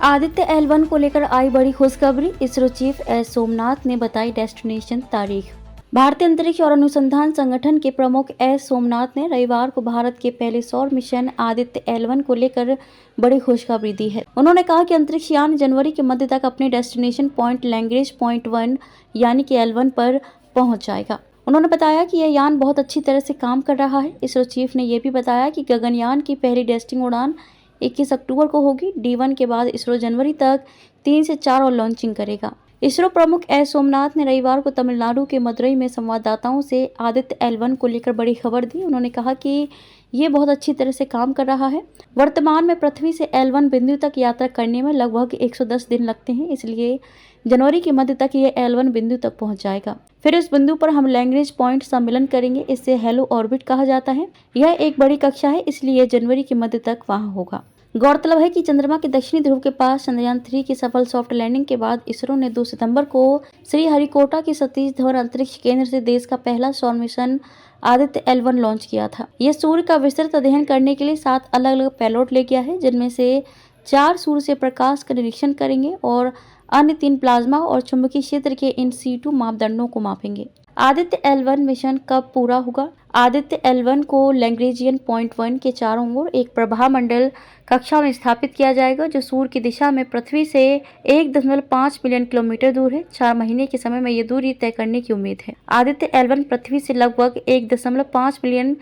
Aditya L1 को लेकर आई बड़ी खुशखबरी। इसरो चीफ एस सोमनाथ ने बताई डेस्टिनेशन तारीख। भारतीय अंतरिक्ष और अनुसंधान संगठन के प्रमुख एस सोमनाथ ने रविवार को भारत के पहले सौर मिशन आदित्य L1 को लेकर बड़ी खुशखबरी दी है। उन्होंने कहा कि अंतरिक्ष यान जनवरी के मध्य तक अपने डेस्टिनेशन पॉइंट लैग्रेंज पॉइंट 1 यानी कि L1 पर पहुंच जाएगा। उन्होंने बताया कि यह यान बहुत अच्छी तरह से काम कर रहा है। इसरो चीफ ने यह भी बताया कि गगनयान की पहली टेस्टिंग उड़ान 21 अक्टूबर को होगी। D1 के बाद इसरो जनवरी तक 3 से 4 और लॉन्चिंग करेगा। इसरो प्रमुख एस सोमनाथ ने रविवार को तमिलनाडु के मदुरई में संवाददाताओं से आदित्य L1 को लेकर बड़ी खबर दी। उन्होंने कहा कि ये बहुत अच्छी तरह से काम कर रहा है। वर्तमान में पृथ्वी से L1 बिंदु तक यात्रा करने में लगभग 110 दिन लगते हैं, इसलिए जनवरी के मध्य तक ये L1 बिंदु तक पहुंच जाएगा। फिर इस बिंदु पर हम लैग्रेंज पॉइंट सम्मिलन करेंगे। इसे हेलो ऑर्बिट कहा जाता है। यह एक बड़ी कक्षा है, इसलिए जनवरी के मध्य तक वहां होगा। गौरतलब है कि चंद्रमा के दक्षिणी ध्रुव के पास चंद्रयान 3 की सफल सॉफ्ट लैंडिंग के बाद इसरो ने 2 सितंबर को श्रीहरिकोटा के सतीश धवन अंतरिक्ष केंद्र से देश का पहला सौर मिशन आदित्य L1 लॉन्च किया था। यह सूर्य का विस्तृत अध्ययन करने के लिए 7 अलग अलग पेलोड ले गया है, जिनमें से 4 सूर्य से प्रकाश का निरीक्षण करेंगे और अन्य 3 प्लाज्मा और चुंबकीय क्षेत्र के इन सीटू मापदंडों को मापेंगे। आदित्य L1 मिशन कब पूरा होगा? आदित्य L1 को लैग्रेंजियन पॉइंट 1 के चारों ओर एक प्रभा मंडल कक्षा में स्थापित किया जाएगा, जो सूर्य की दिशा में पृथ्वी से 1.5 मिलियन किलोमीटर दूर है। 4 महीने के समय में ये दूरी तय करने की उम्मीद है। आदित्य L1 पृथ्वी से लगभग 1.5 मिलियन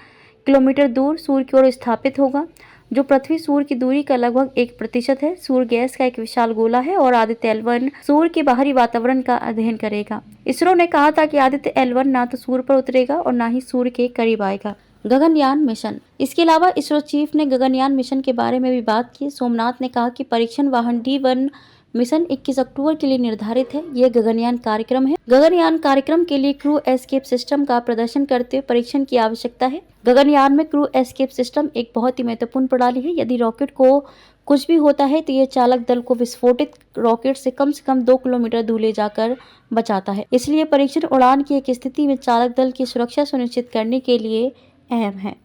किलोमीटर दूर सूर्य की ओर स्थापित होगा, जो पृथ्वी सूर्य की दूरी का लगभग 1% है। सूर्य गैस का एक विशाल गोला है और आदित्य L1 सूर्य के बाहरी वातावरण का अध्ययन करेगा। इसरो ने कहा था कि आदित्य L1 ना तो सूर्य पर उतरेगा और ना ही सूर्य के करीब आएगा। गगनयान मिशन। इसके अलावा इसरो चीफ ने गगनयान मिशन के बारे में भी बात की। सोमनाथ ने कहा कि परीक्षण वाहन D1 मिशन 21 अक्टूबर के लिए निर्धारित है। यह गगनयान कार्यक्रम है। गगनयान कार्यक्रम के लिए क्रू एस्केप सिस्टम का प्रदर्शन करते हुए परीक्षण की आवश्यकता है। गगनयान में क्रू एस्केप सिस्टम एक बहुत ही महत्वपूर्ण प्रणाली है। यदि रॉकेट को कुछ भी होता है तो यह चालक दल को विस्फोटित रॉकेट से कम 2 किलोमीटर दूर ले जाकर बचाता है। इसलिए परीक्षण उड़ान की एक स्थिति में चालक दल की सुरक्षा सुनिश्चित करने के लिए अहम है।